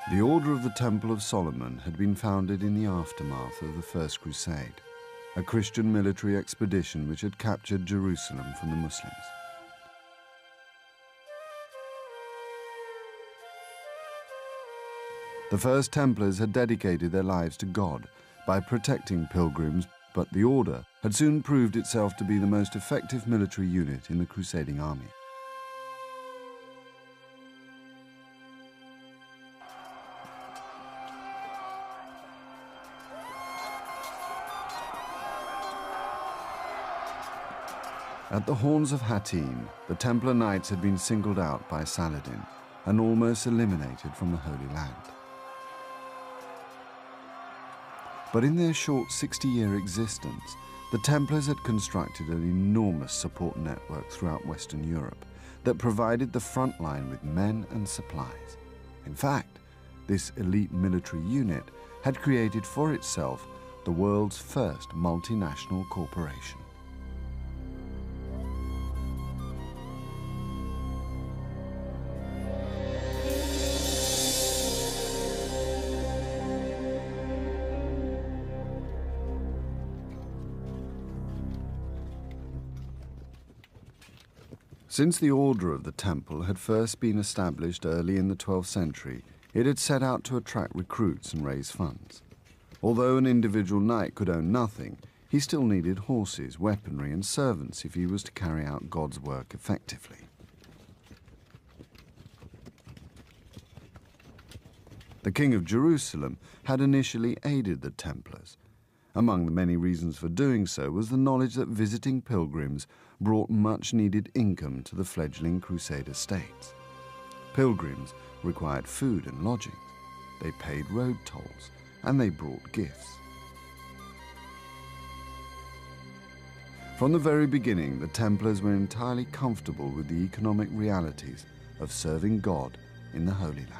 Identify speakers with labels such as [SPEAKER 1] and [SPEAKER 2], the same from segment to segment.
[SPEAKER 1] The Order of the Temple of Solomon had been founded in the aftermath of the First Crusade, a Christian military expedition which had captured Jerusalem from the Muslims. The first Templars had dedicated their lives to God by protecting pilgrims, but the order had soon proved itself to be the most effective military unit in the crusading army. At the Horns of Hattin, the Templar Knights had been singled out by Saladin and almost eliminated from the Holy Land. But in their short 60-year existence, the Templars had constructed an enormous support network throughout Western Europe that provided the front line with men and supplies. In fact, this elite military unit had created for itself the world's first multinational corporation. Since the Order of the Temple had first been established early in the 12th century, it had set out to attract recruits and raise funds. Although an individual knight could own nothing, he still needed horses, weaponry, and servants if he was to carry out God's work effectively. The King of Jerusalem had initially aided the Templars. Among the many reasons for doing so was the knowledge that visiting pilgrims brought much-needed income to the fledgling Crusader states. Pilgrims required food and lodgings, they paid road tolls, and they brought gifts. From the very beginning, the Templars were entirely comfortable with the economic realities of serving God in the Holy Land.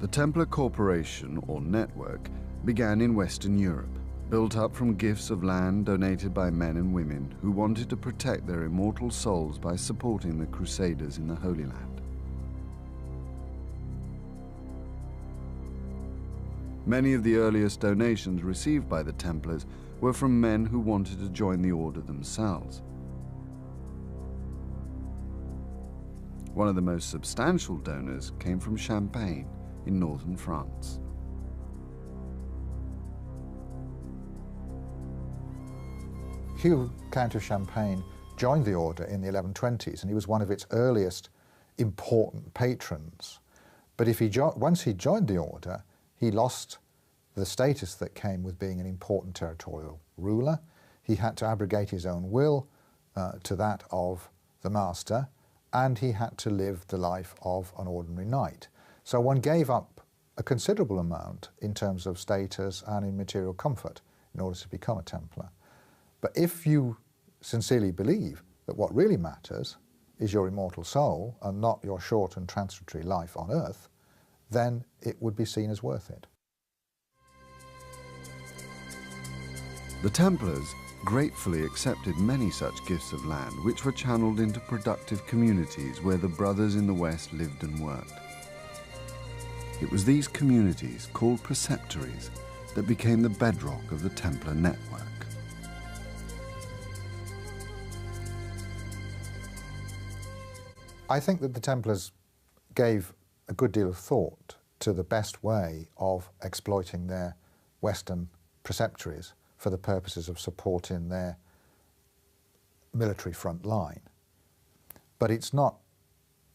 [SPEAKER 1] The Templar Corporation, or network, began in Western Europe, built up from gifts of land donated by men and women who wanted to protect their immortal souls by supporting the Crusaders in the Holy Land. Many of the earliest donations received by the Templars were from men who wanted to join the order themselves. One of the most substantial donors came from Champagne, in northern France.
[SPEAKER 2] Hugh, Count of Champagne, joined the order in the 1120s, and he was one of its earliest important patrons. But once he joined the order, he lost the status that came with being an important territorial ruler. He had to abrogate his own will to that of the master, and he had to live the life of an ordinary knight. So one gave up a considerable amount in terms of status and in material comfort in order to become a Templar. But if you sincerely believe that what really matters is your immortal soul and not your short and transitory life on earth, then it would be seen as worth it.
[SPEAKER 1] The Templars gratefully accepted many such gifts of land which were channeled into productive communities where the brothers in the West lived and worked. It was these communities, called preceptories, that became the bedrock of the Templar network.
[SPEAKER 2] I think that the Templars gave a good deal of thought to the best way of exploiting their Western preceptories for the purposes of supporting their military front line. But it's not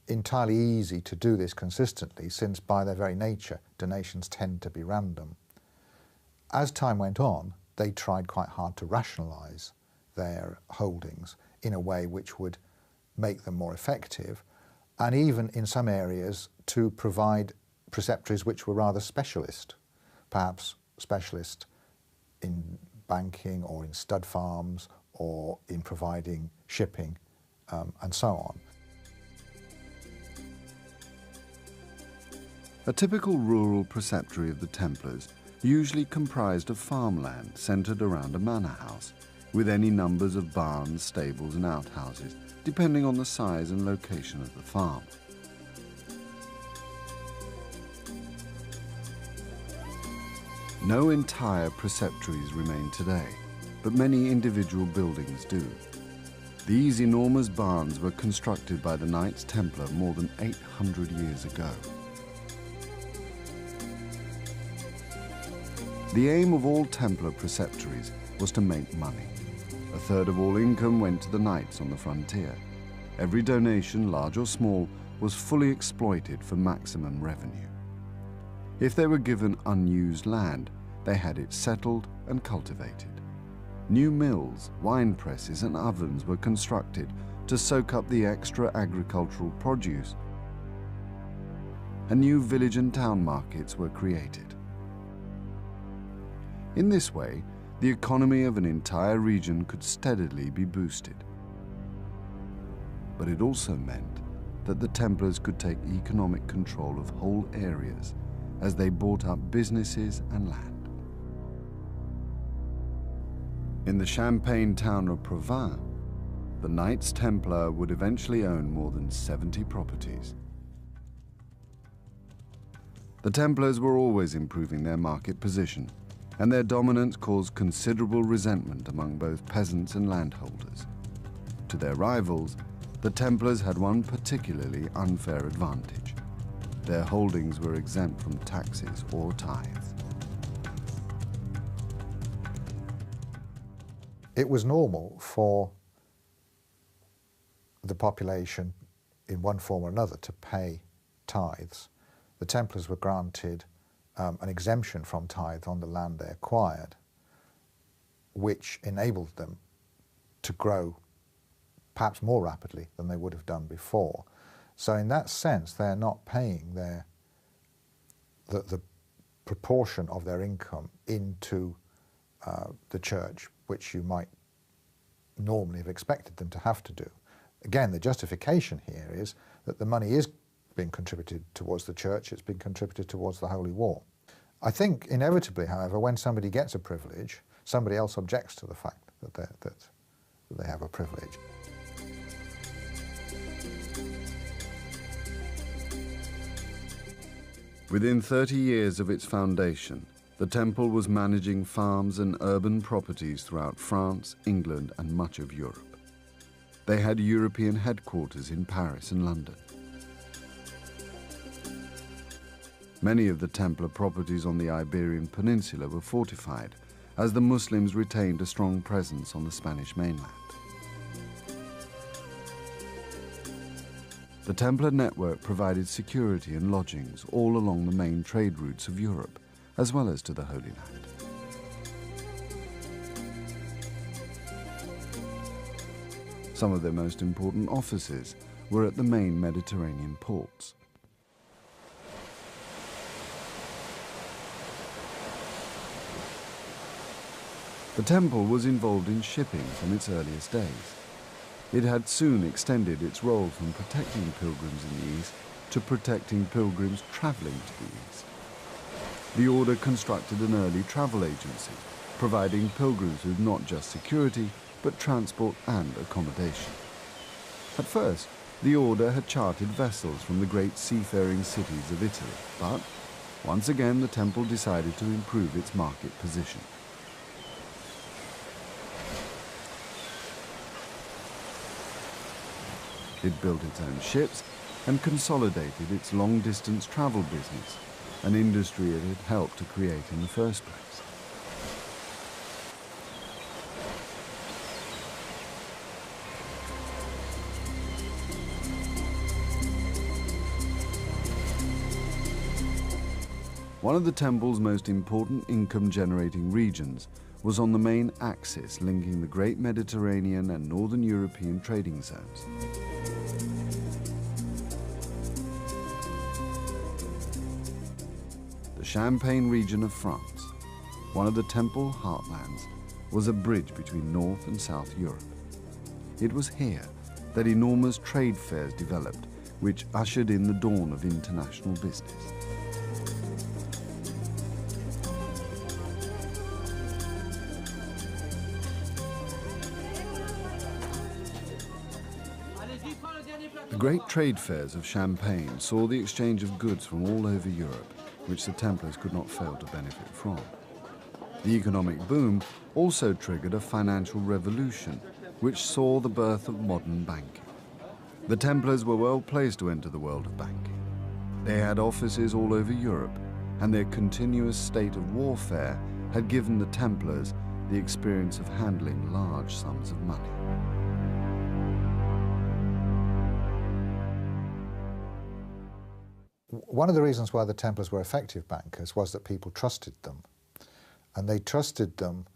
[SPEAKER 2] entirely easy to do this consistently, since by their very nature donations tend to be random. As time went on, they tried quite hard to rationalise their holdings in a way which would make them more effective, and even in some areas to provide preceptories which were rather specialist, perhaps specialist in banking or in stud farms or in providing shipping and so on.
[SPEAKER 1] A typical rural preceptory of the Templars usually comprised of farmland centred around a manor house, with any numbers of barns, stables and outhouses, depending on the size and location of the farm. No entire preceptories remain today, but many individual buildings do. These enormous barns were constructed by the Knights Templar more than 800 years ago. The aim of all Templar preceptories was to make money. A third of all income went to the knights on the frontier. Every donation, large or small, was fully exploited for maximum revenue. If they were given unused land, they had it settled and cultivated. New mills, wine presses and ovens were constructed to soak up the extra agricultural produce, and new village and town markets were created. In this way, the economy of an entire region could steadily be boosted. But it also meant that the Templars could take economic control of whole areas as they bought up businesses and land. In the Champagne town of Provins, the Knights Templar would eventually own more than 70 properties. The Templars were always improving their market position, and their dominance caused considerable resentment among both peasants and landholders. To their rivals, the Templars had one particularly unfair advantage. Their holdings were exempt from taxes or tithes.
[SPEAKER 2] It was normal for the population, in one form or another, to pay tithes. The Templars were granted an exemption from tithe on the land they acquired, which enabled them to grow perhaps more rapidly than they would have done before. So in that sense, they're not paying the proportion of their income into the church, which you might normally have expected them to have to do. Again, the justification here is that the money is being contributed towards the church, it's been contributed towards the Holy War. I think inevitably, however, when somebody gets a privilege, somebody else objects to the fact that they have a privilege.
[SPEAKER 1] Within 30 years of its foundation, the temple was managing farms and urban properties throughout France, England, and much of Europe. They had European headquarters in Paris and London. Many of the Templar properties on the Iberian Peninsula were fortified, as the Muslims retained a strong presence on the Spanish mainland. The Templar network provided security and lodgings all along the main trade routes of Europe, as well as to the Holy Land. Some of their most important offices were at the main Mediterranean ports. The temple was involved in shipping from its earliest days. It had soon extended its role from protecting pilgrims in the East to protecting pilgrims travelling to the East. The order constructed an early travel agency, providing pilgrims with not just security, but transport and accommodation. At first, the order had chartered vessels from the great seafaring cities of Italy, but once again the temple decided to improve its market position. It built its own ships and consolidated its long-distance travel business, an industry it had helped to create in the first place. One of the temple's most important income-generating regions was on the main axis linking the Great Mediterranean and Northern European trading zones. The Champagne region of France, one of the temple heartlands, was a bridge between North and South Europe. It was here that enormous trade fairs developed, which ushered in the dawn of international business. The great trade fairs of Champagne saw the exchange of goods from all over Europe, which the Templars could not fail to benefit from. The economic boom also triggered a financial revolution, which saw the birth of modern banking. The Templars were well placed to enter the world of banking. They had offices all over Europe, and their continuous state of warfare had given the Templars the experience of handling large sums of money.
[SPEAKER 2] One of the reasons why the Templars were effective bankers was that people trusted them. And they trusted them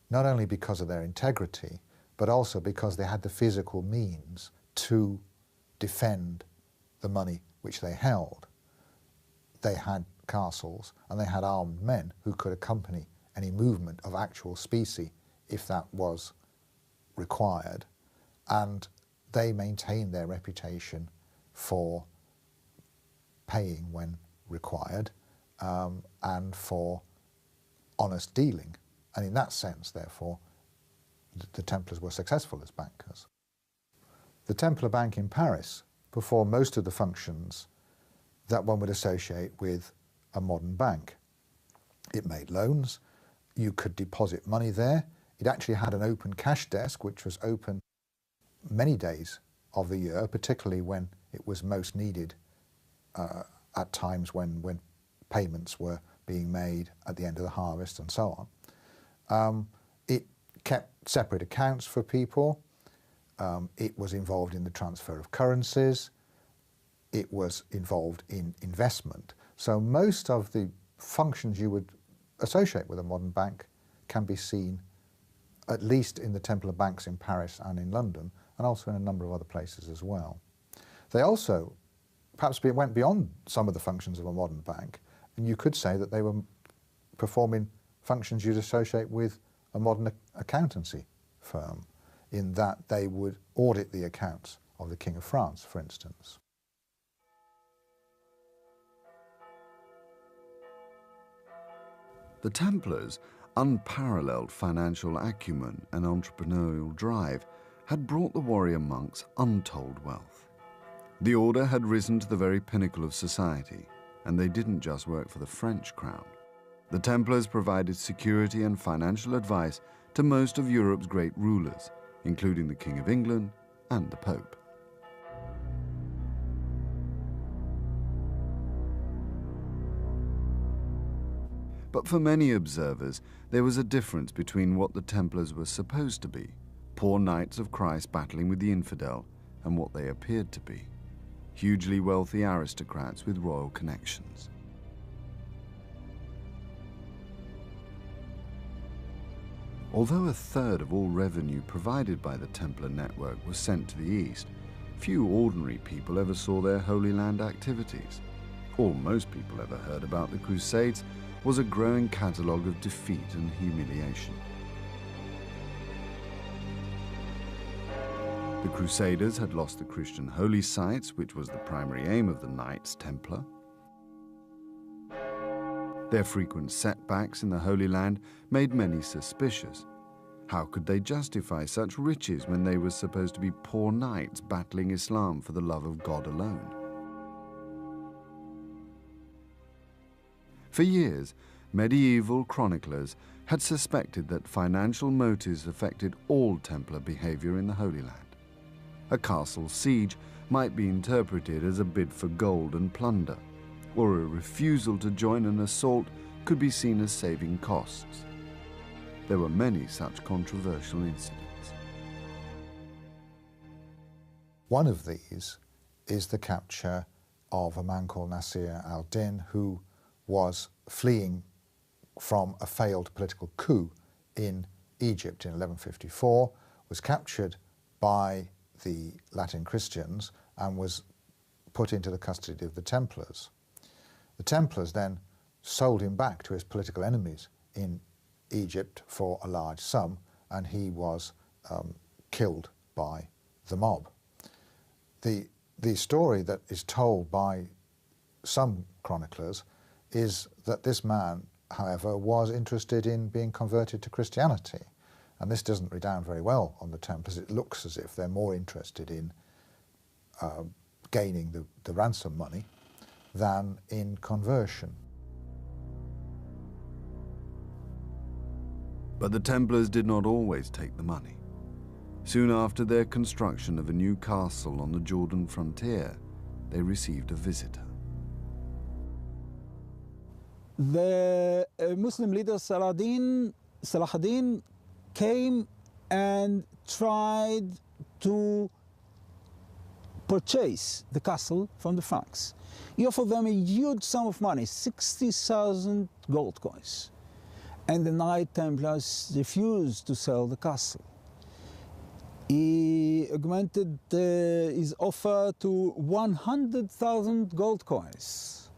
[SPEAKER 2] not only because of their integrity, but also because they had the physical means to defend the money which they held. They had castles and they had armed men who could accompany any movement of actual specie if that was required. And they maintained their reputation for paying when required and for honest dealing. And in that sense, therefore, the Templars were successful as bankers. The Templar Bank in Paris performed most of the functions that one would associate with a modern bank. It made loans, you could deposit money there. It actually had an open cash desk, which was open many days of the year, particularly when it was most needed at times when payments were being made at the end of the harvest and so on. It kept separate accounts for people. It was involved in the transfer of currencies. It was involved in investment. So most of the functions you would associate with a modern bank can be seen at least in the Templar banks in Paris and in London, and also in a number of other places as well. They also perhaps went beyond some of the functions of a modern bank, and you could say that they were performing functions you'd associate with a modern accountancy firm, in that they would audit the accounts of the King of France, for instance.
[SPEAKER 1] The Templars' unparalleled financial acumen and entrepreneurial drive had brought the warrior monks untold wealth. The order had risen to the very pinnacle of society, and they didn't just work for the French crown. The Templars provided security and financial advice to most of Europe's great rulers, including the King of England and the Pope. But for many observers, there was a difference between what the Templars were supposed to be, poor knights of Christ battling with the infidel, and what they appeared to be, hugely wealthy aristocrats with royal connections. Although a third of all revenue provided by the Templar network was sent to the East, few ordinary people ever saw their Holy Land activities. All most people ever heard about the Crusades was a growing catalogue of defeat and humiliation. The Crusaders had lost the Christian holy sites, which was the primary aim of the Knights Templar. Their frequent setbacks in the Holy Land made many suspicious. How could they justify such riches when they were supposed to be poor knights battling Islam for the love of God alone? For years, medieval chroniclers had suspected that financial motives affected all Templar behavior in the Holy Land. A castle siege might be interpreted as a bid for gold and plunder, or a refusal to join an assault could be seen as saving costs. There were many such controversial incidents.
[SPEAKER 2] One of these is the capture of a man called Nasir al-Din, who was fleeing from a failed political coup in Egypt in 1154, was captured by the Latin Christians and was put into the custody of the Templars. The Templars then sold him back to his political enemies in Egypt for a large sum, and he was killed by the mob. The story that is told by some chroniclers is that this man, however, was interested in being converted to Christianity. And this doesn't redound very well on the Templars. It looks as if they're more interested in gaining the ransom money than in conversion.
[SPEAKER 1] But the Templars did not always take the money. Soon after their construction of a new castle on the Jordan frontier, they received a visitor.
[SPEAKER 3] The Muslim leader Salah ad-Din came and tried to purchase the castle from the Franks. He offered them a huge sum of money, 60,000 gold coins. And the Knight Templars refused to sell the castle. He augmented his offer to 100,000 gold coins.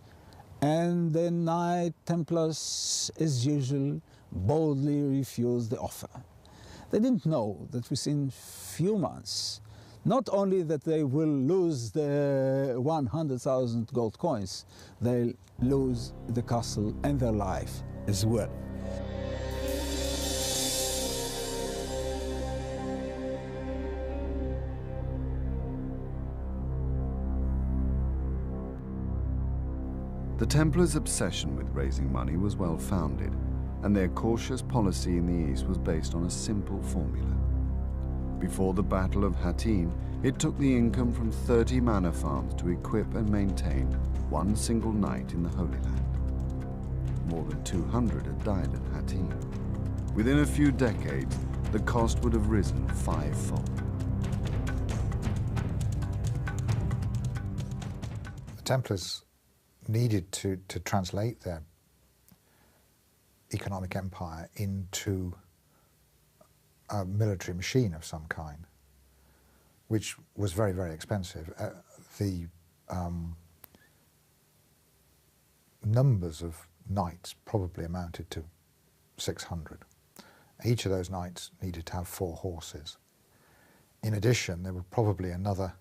[SPEAKER 3] And the Knight Templars, as usual, boldly refused the offer. They didn't know that within few months, not only that they will lose the 100,000 gold coins, they'll lose the castle and their life as well.
[SPEAKER 1] The Templars' obsession with raising money was well-founded, and their cautious policy in the East was based on a simple formula. Before the Battle of Hattin, it took the income from 30 manor farms to equip and maintain one single knight in the Holy Land. More than 200 had died at Hattin. Within a few decades, the cost would have risen fivefold.
[SPEAKER 2] The Templars needed to translate their economic empire into a military machine of some kind, which was very, very expensive. The numbers of knights probably amounted to 600. Each of those knights needed to have 4 horses. In addition, there were probably another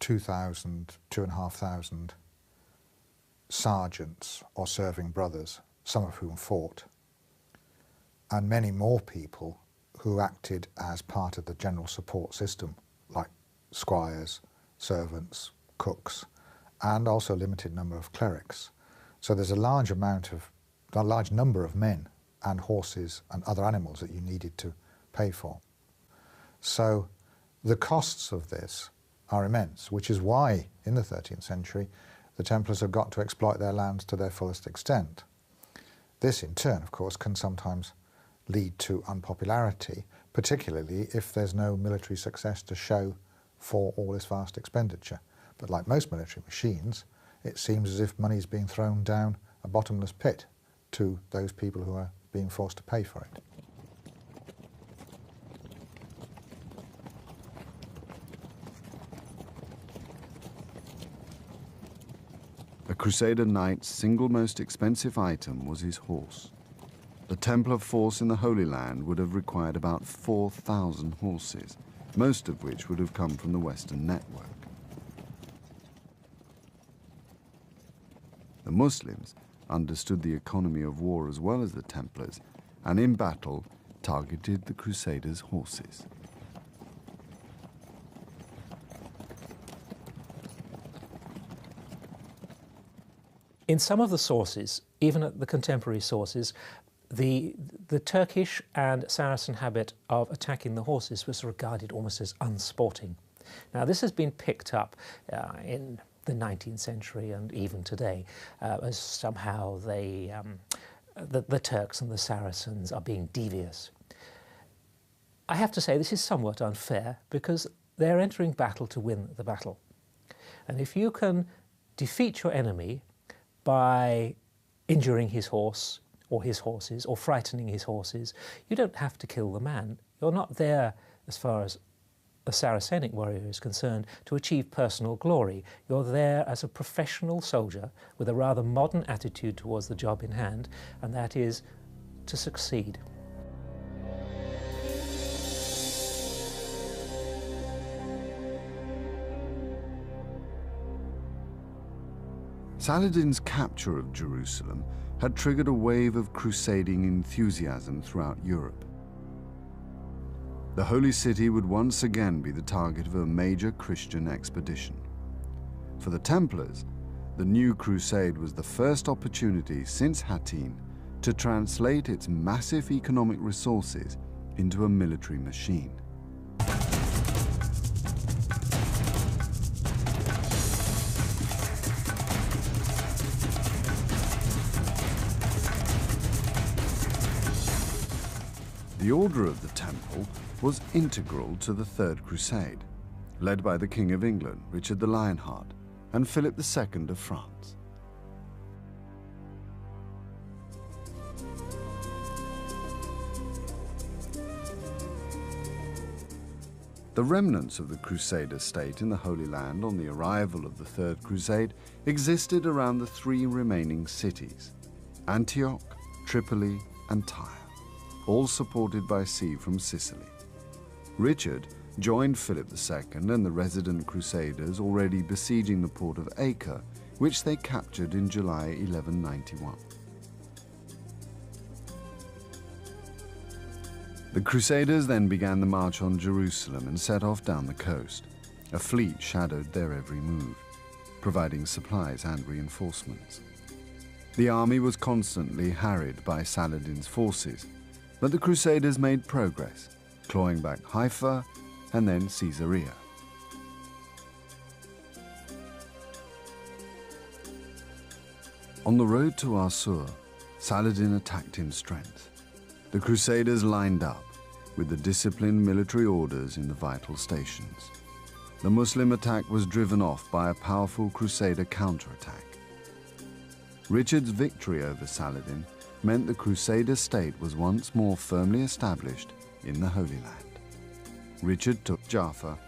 [SPEAKER 2] 2,000, 2,500 sergeants or serving brothers, some of whom fought, and many more people who acted as part of the general support system, like squires, servants, cooks, and also a limited number of clerics. So there's a large number of men and horses and other animals that you needed to pay for. So the costs of this are immense, which is why in the 13th century the Templars have got to exploit their lands to their fullest extent. This in turn, of course, can sometimes lead to unpopularity, particularly if there's no military success to show for all this vast expenditure. But like most military machines, it seems as if money is being thrown down a bottomless pit to those people who are being forced to pay for it.
[SPEAKER 1] A Crusader knight's single most expensive item was his horse. The Templar force in the Holy Land would have required about 4,000 horses, most of which would have come from the Western network. The Muslims understood the economy of war as well as the Templars, and in battle targeted the Crusaders' horses.
[SPEAKER 4] In some of the sources, even at the contemporary sources, the Turkish and Saracen habit of attacking the horses was regarded almost as unsporting. Now this has been picked up in the 19th century and even today as somehow the Turks and the Saracens are being devious. I have to say this is somewhat unfair because they're entering battle to win the battle. And if you can defeat your enemy by injuring his horse or his horses or frightening his horses, you don't have to kill the man. You're not there, as far as a Saracenic warrior is concerned, to achieve personal glory. You're there as a professional soldier with a rather modern attitude towards the job in hand, and that is to succeed.
[SPEAKER 1] Saladin's capture of Jerusalem had triggered a wave of crusading enthusiasm throughout Europe. The Holy City would once again be the target of a major Christian expedition. For the Templars, the new crusade was the first opportunity since Hattin to translate its massive economic resources into a military machine. The Order of the Temple was integral to the Third Crusade, led by the King of England, Richard the Lionheart, and Philip II of France. The remnants of the Crusader state in the Holy Land on the arrival of the Third Crusade existed around the three remaining cities, Antioch, Tripoli, and Tyre, all supported by sea from Sicily. Richard joined Philip II and the resident Crusaders already besieging the port of Acre, which they captured in July 1191. The Crusaders then began the march on Jerusalem and set off down the coast. A fleet shadowed their every move, providing supplies and reinforcements. The army was constantly harried by Saladin's forces, but the Crusaders made progress, clawing back Haifa and then Caesarea. On the road to Assur, Saladin attacked in strength. The Crusaders lined up, with the disciplined military orders in the vital stations. The Muslim attack was driven off by a powerful Crusader counterattack. Richard's victory over Saladin meant the Crusader state was once more firmly established in the Holy Land. Richard took Jaffa,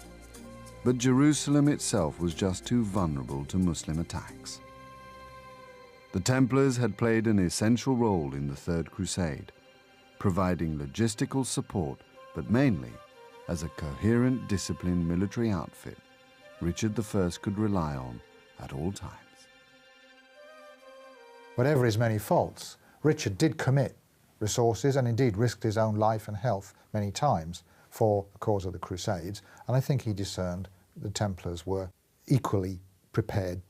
[SPEAKER 1] but Jerusalem itself was just too vulnerable to Muslim attacks. The Templars had played an essential role in the Third Crusade, providing logistical support, but mainly as a coherent, disciplined military outfit Richard I could rely on at all times.
[SPEAKER 2] Whatever his many faults, Richard did commit resources and indeed risked his own life and health many times for the cause of the Crusades, and I think he discerned the Templars were equally prepared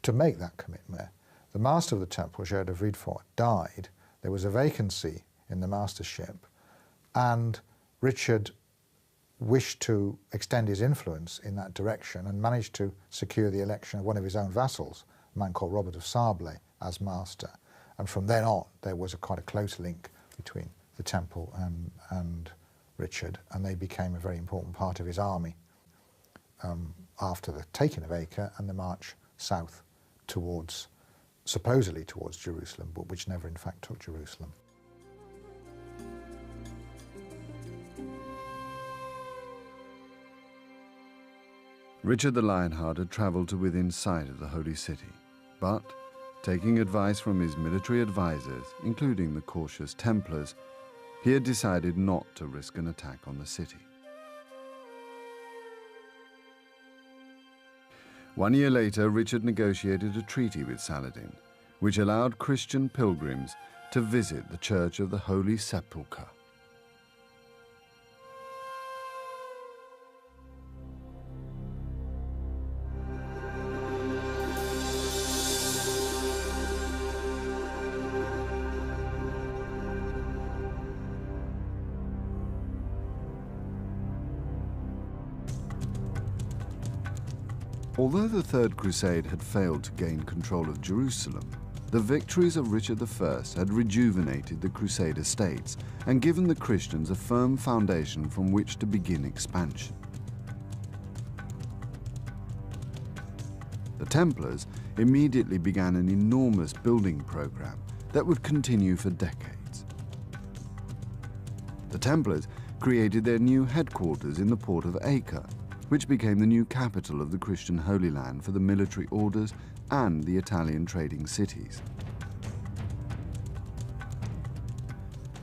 [SPEAKER 2] to make that commitment. The master of the Temple, Gerd of Riedfort, died. There was a vacancy in the mastership, and Richard wished to extend his influence in that direction and managed to secure the election of one of his own vassals, a man called Robert of Sable, as master. And from then on, there was quite a close link between the Temple and Richard, and they became a very important part of his army after the taking of Acre and the march south towards, supposedly towards Jerusalem, but which never in fact took Jerusalem.
[SPEAKER 1] Richard the Lionheart had travelled to within sight of the Holy City, but, taking advice from his military advisors, including the cautious Templars, he had decided not to risk an attack on the city. 1 year later, Richard negotiated a treaty with Saladin, which allowed Christian pilgrims to visit the Church of the Holy Sepulchre. Although the Third Crusade had failed to gain control of Jerusalem, the victories of Richard I had rejuvenated the Crusader states and given the Christians a firm foundation from which to begin expansion. The Templars immediately began an enormous building program that would continue for decades. The Templars created their new headquarters in the port of Acre, which became the new capital of the Christian Holy Land for the military orders and the Italian trading cities.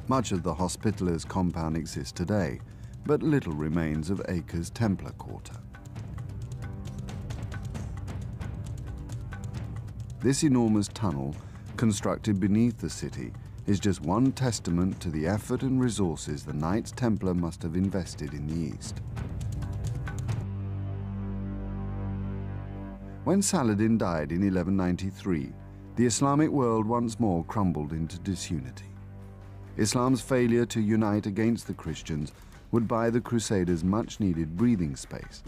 [SPEAKER 1] Much of the Hospitallers compound exists today, but little remains of Acre's Templar quarter. this enormous tunnel, constructed beneath the city, is just one testament to the effort and resources the Knights Templar must have invested in the East. When Saladin died in 1193, the Islamic world once more crumbled into disunity. Islam's failure to unite against the Christians would buy the Crusaders much-needed breathing space.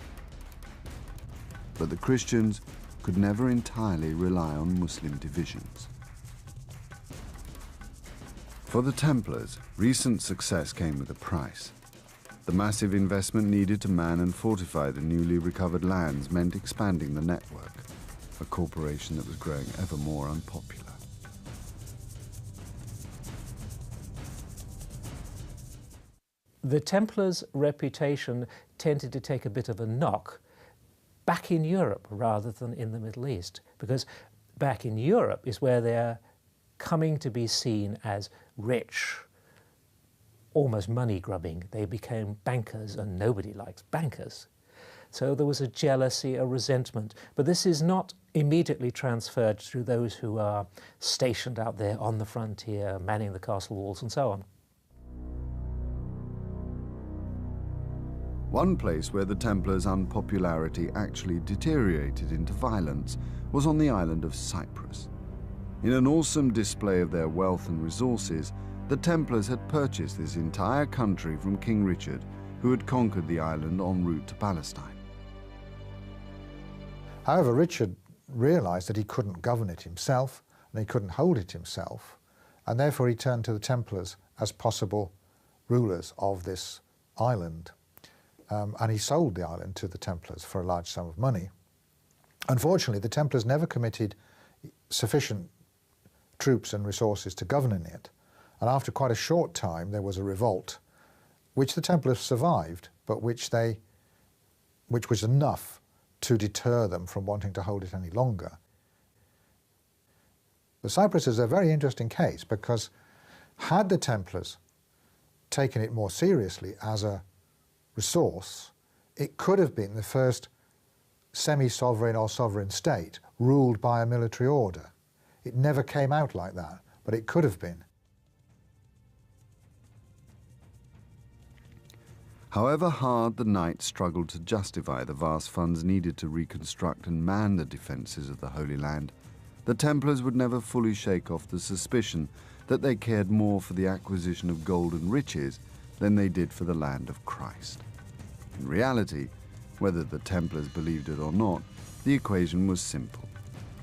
[SPEAKER 1] But the Christians could never entirely rely on Muslim divisions. For the Templars, recent success came with a price. The massive investment needed to man and fortify the newly recovered lands meant expanding the network, a corporation that was growing ever more unpopular.
[SPEAKER 4] The Templars' reputation tended to take a bit of a knock back in Europe rather than in the Middle East, because back in Europe is where they're coming to be seen as rich, almost money-grubbing. They became bankers, and nobody likes bankers. So there was a jealousy, a resentment. But this is not immediately transferred to those who are stationed out there on the frontier, manning the castle walls and so on.
[SPEAKER 1] One place where the Templars' unpopularity actually deteriorated into violence was on the island of Cyprus. In an awesome display of their wealth and resources, the Templars had purchased this entire country from King Richard, who had conquered the island en route to Palestine.
[SPEAKER 2] However, Richard realised that he couldn't govern it himself, and he couldn't hold it himself, and therefore he turned to the Templars as possible rulers of this island. And he sold the island to the Templars for a large sum of money. Unfortunately, the Templars never committed sufficient troops and resources to governing it, and after quite a short time there was a revolt, which the Templars survived, but which was enough to deter them from wanting to hold it any longer. But Cyprus is a very interesting case, because had the Templars taken it more seriously as a resource, it could have been the first semi-sovereign or sovereign state ruled by a military order. It never came out like that, but it could have been.
[SPEAKER 1] However hard the Knights struggled to justify the vast funds needed to reconstruct and man the defences of the Holy Land, the Templars would never fully shake off the suspicion that they cared more for the acquisition of gold and riches than they did for the land of Christ. In reality, whether the Templars believed it or not, the equation was simple.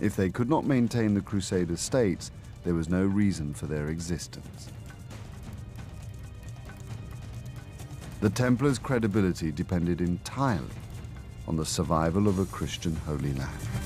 [SPEAKER 1] If they could not maintain the Crusader states, there was no reason for their existence. The Templars' credibility depended entirely on the survival of a Christian Holy Land.